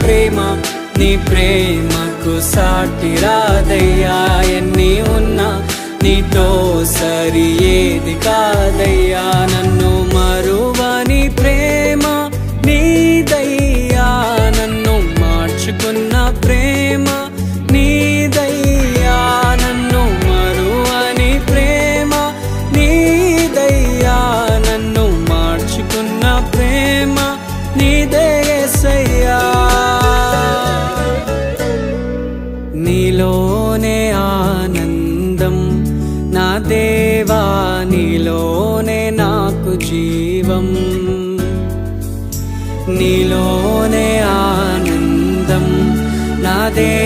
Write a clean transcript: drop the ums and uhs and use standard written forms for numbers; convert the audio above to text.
ప్రేమ నీ ప్రేమకు సాటి రాదయ్యా ఎన్ని ఉన్నా నీతో సరి ఏది కాదయ్యా నన్ను మరువని ప్రేమ నీదయ్యా నన్ను మార్చుకున్న ప్రేమ నీదయ్యా నన్ను మరువని ప్రేమ నీదయ్యా నన్ను మార్చుకున్న ప్రేమ నీదే యేసయ్యా నీలోనే ఆనందం నా దేవా నీలోనే నాకు జీవం నీలోనే ఆనందం నా దేవా